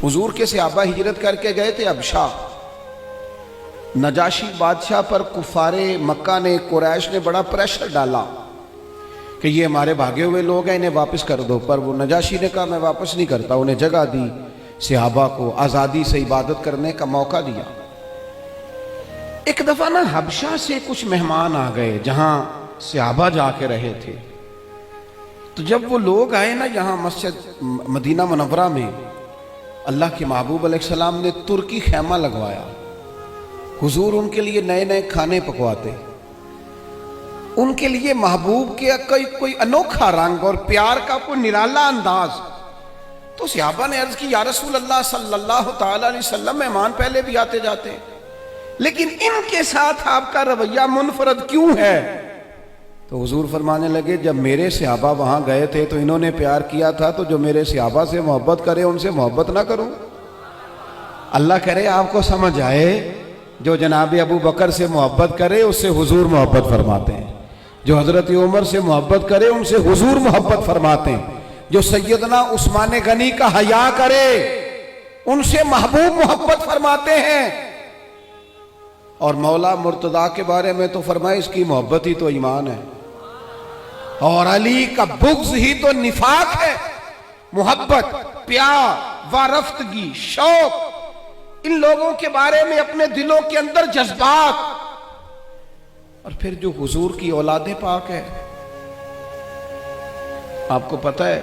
حضور کے صحابہ ہجرت کر کے گئے تھے ابشا. نجاشی بادشاہ پر کفار مکہ نے، قریش نے بڑا پریشر ڈالا کہ یہ ہمارے بھاگے ہوئے لوگ ہیں، انہیں واپس کر دو. پر وہ نجاشی نے کہا میں واپس نہیں کرتا. انہیں جگہ دی، صحابہ کو آزادی سے عبادت کرنے کا موقع دیا. ایک دفعہ نا حبشہ سے کچھ مہمان آ گئے جہاں صحابہ جا کے رہے تھے. تو جب وہ لوگ آئے نا یہاں مسجد مدینہ منورہ میں، اللہ کے محبوب علیہ السلام نے ترکی خیمہ لگوایا. حضور ان کے لیے نئے نئے کھانے پکواتے، ان کے لیے محبوب کے کوئی انوکھا رنگ اور پیار کا کوئی نرالا انداز. تو صحابہ نے عرض کی یا رسول اللہ صلی اللہ تعالی علیہ وسلم، مہمان پہلے بھی آتے جاتے ہیں لیکن ان کے ساتھ آپ کا رویہ منفرد کیوں ہے؟ تو حضور فرمانے لگے جب میرے صحابہ وہاں گئے تھے تو انہوں نے پیار کیا تھا، تو جو میرے صحابہ سے محبت کرے ان سے محبت نہ کروں؟ اللہ کرے آپ کو سمجھ آئے. جو جناب ابو بکر سے محبت کرے اس سے حضور محبت فرماتے ہیں، جو حضرت عمر سے محبت کرے ان سے حضور محبت فرماتے ہیں، جو سیدنا عثمان غنی کا حیا کرے ان سے محبوب محبت فرماتے ہیں. اور مولا مرتضیٰ کے بارے میں تو فرمائے اس کی محبت ہی تو ایمان ہے، اور علی کا بغض ہی تو نفاق ہے. محبت، پیار، وارفتگی، شوق، ان لوگوں کے بارے میں اپنے دلوں کے اندر جذبات. اور پھر جو حضور کی اولاد پاک ہے، آپ کو پتہ ہے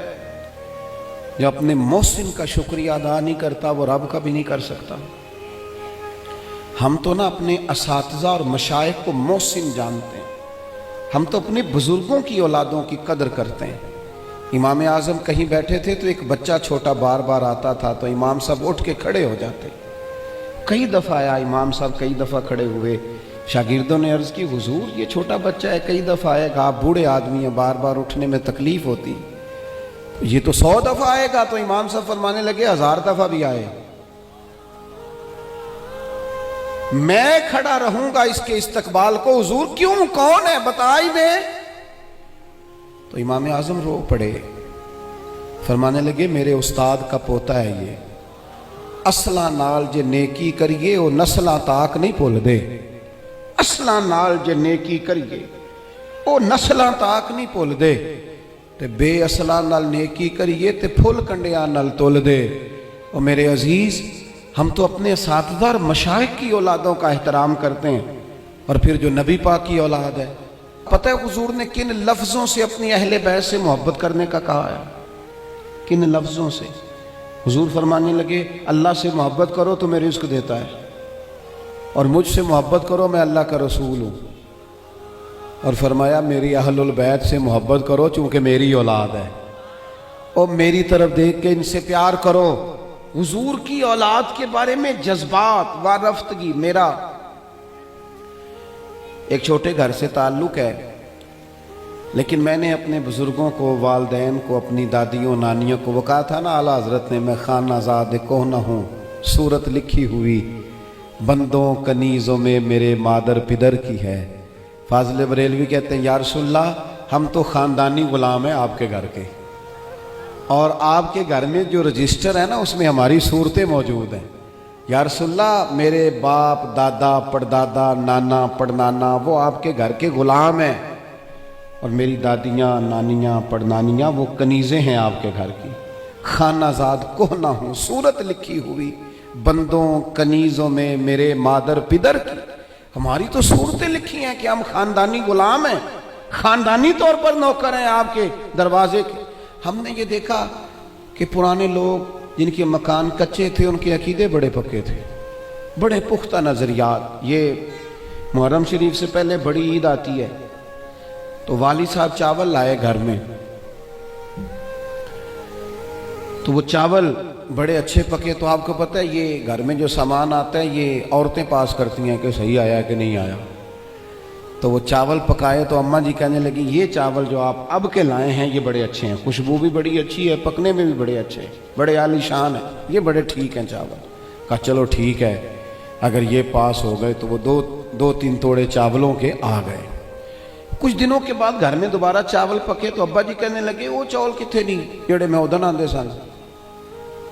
جو اپنے محسن کا شکریہ ادا نہیں کرتا وہ رب کا بھی نہیں کر سکتا. ہم تو نا اپنے اساتذہ اور مشائخ کو محسن جانتے ہیں، ہم تو اپنے بزرگوں کی اولادوں کی قدر کرتے ہیں. امام اعظم کہیں بیٹھے تھے تو ایک بچہ چھوٹا بار بار آتا تھا تو امام صاحب اٹھ کے کھڑے ہو جاتے. کئی دفعہ آیا امام صاحب، کئی دفعہ کھڑے ہوئے. شاگردوں نے عرض کی حضور یہ چھوٹا بچہ ہے، کئی دفعہ آئے گا، آپ بوڑھے آدمی ہیں، بار بار اٹھنے میں تکلیف ہوتی، یہ تو 100 دفعہ آئے گا. تو امام صاحب فرمانے لگے 1000 دفعہ بھی آئے میں کھڑا رہوں گا اس کے استقبال کو. حضور کیوں، کون ہے بتا ہی دے. تو امام اعظم رو پڑے، فرمانے لگے میرے استاد کا پوتا ہے یہ، اصلاں نال جے نیکی کریے وہ نسلاں تاک نہیں بھول دے. اصلاں نال جے نیکی کریے وہ نسلاں تاک نہیں بھول دے، تے بے اصلاں نال نیکی کریے تے پھل کنڈیاں نال تول دے. اور میرے عزیز، ہم تو اپنے اساتذہ اور مشائخ کی اولادوں کا احترام کرتے ہیں، اور پھر جو نبی پاک کی اولاد ہے، پتہ ہے حضور نے کن لفظوں سے اپنی اہل بیت سے محبت کرنے کا کہا ہے؟ کن لفظوں سے؟ حضور فرمانے لگے اللہ سے محبت کرو تو میں رزق دیتا ہے، اور مجھ سے محبت کرو میں اللہ کا رسول ہوں. اور فرمایا میری اہل البیت سے محبت کرو چونکہ میری اولاد ہے، اور میری طرف دیکھ کے ان سے پیار کرو. حضور کی اولاد کے بارے میں جذبات، وارفتگی. میرا ایک چھوٹے گھر سے تعلق ہے، لیکن میں نے اپنے بزرگوں کو، والدین کو، اپنی دادیوں نانیوں کو، وہ کہا تھا نا اعلیٰ حضرت نے میں خانہ زاد کوہ نہ ہوں، صورت لکھی ہوئی بندوں کنیزوں میں میرے مادر پدر کی ہے. فاضل بریلوی کہتے ہیں یا رسول اللہ ہم تو خاندانی غلام ہیں آپ کے گھر کے، اور آپ کے گھر میں جو رجسٹر ہے نا اس میں ہماری صورتیں موجود ہیں. یا رسول اللہ میرے باپ، دادا، پڑدادا، نانا، پڑنانا وہ آپ کے گھر کے غلام ہیں، اور میری دادیاں، نانیاں، پڑنانیاں وہ کنیزیں ہیں آپ کے گھر کی. خانہ زاد کوہ نہ ہوں، صورت لکھی ہوئی بندوں کنیزوں میں میرے مادر پدر کی. ہماری تو صورتیں لکھی ہیں کہ ہم خاندانی غلام ہیں، خاندانی طور پر نوکر ہیں آپ کے دروازے کے. ہم نے یہ دیکھا کہ پرانے لوگ جن کے مکان کچے تھے ان کے عقیدے بڑے پکے تھے، بڑے پختہ نظریات. یہ محرم شریف سے پہلے بڑی عید آتی ہے تو والد صاحب چاول لائے گھر میں، تو وہ چاول بڑے اچھے پکے. تو آپ کو پتہ ہے یہ گھر میں جو سامان آتا ہے یہ عورتیں پاس کرتی ہیں کہ صحیح آیا کہ نہیں آیا. تو وہ چاول پکائے تو اماں جی کہنے لگی یہ چاول جو آپ اب کے لائے ہیں یہ بڑے اچھے ہیں، خوشبو بھی بڑی اچھی ہے، پکنے میں بھی بڑے اچھے ہیں، بڑے عالی شان ہیں، یہ بڑے ٹھیک ہیں چاول. کہا چلو ٹھیک ہے، اگر یہ پاس ہو گئے. تو وہ دو تین توڑے چاولوں کے آ گئے. کچھ دنوں کے بعد گھر میں دوبارہ چاول پکے تو ابا جی کہنے لگے وہ چاول کتنے نہیں جڑے میں ادن آندے سن.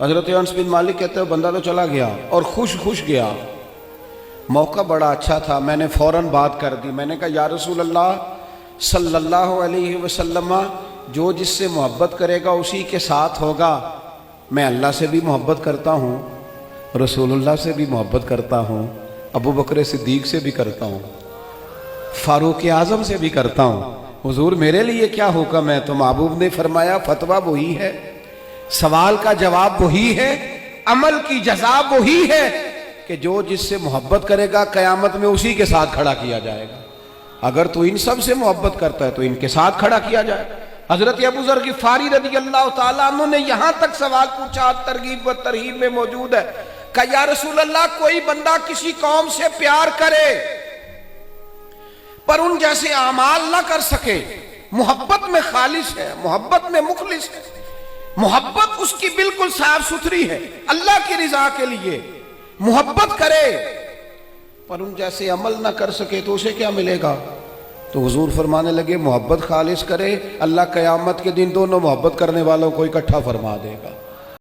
حضرت انس بن مالک کہتے ہیں بندہ تو چلا گیا اور خوش گیا، موقع بڑا اچھا تھا، میں نے فوراً بات کر دی، میں نے کہا یا رسول اللہ صلی اللہ علیہ وسلم، جو جس سے محبت کرے گا اسی کے ساتھ ہوگا۔ میں اللہ سے بھی محبت کرتا ہوں، رسول اللہ سے بھی محبت کرتا ہوں، ابو بکر صدیق سے بھی کرتا ہوں، فاروق اعظم سے بھی کرتا ہوں، حضور میرے لیے کیا حکم ہے؟ تو محبوب نے فرمایا فتویٰ وہی ہے، سوال کا جواب وہی ہے، عمل کی جزا وہی ہے کہ جو جس سے محبت کرے گا قیامت میں اسی کے ساتھ کھڑا کیا جائے گا۔ اگر تو ان سب سے محبت کرتا ہے تو ان کے ساتھ کھڑا کیا جائے۔ حضرت ابو ذر غفاری رضی اللہ تعالیٰ عنہ نے یہاں تک سوال پوچھا، ترغیب و ترہیب میں موجود ہے، کہ یا رسول اللہ کوئی بندہ کسی قوم سے پیار کرے پر ان جیسے اعمال نہ کر سکے، محبت میں خالص ہے، محبت میں مخلص ہے، محبت اس کی بالکل صاف ستھری ہے، اللہ کی رضا کے لیے محبت کرے پر ان جیسے عمل نہ کر سکے تو اسے کیا ملے گا؟ تو حضور فرمانے لگے محبت خالص کرے، اللہ قیامت کے دن دونوں محبت کرنے والوں کو اکٹھا فرما دے گا۔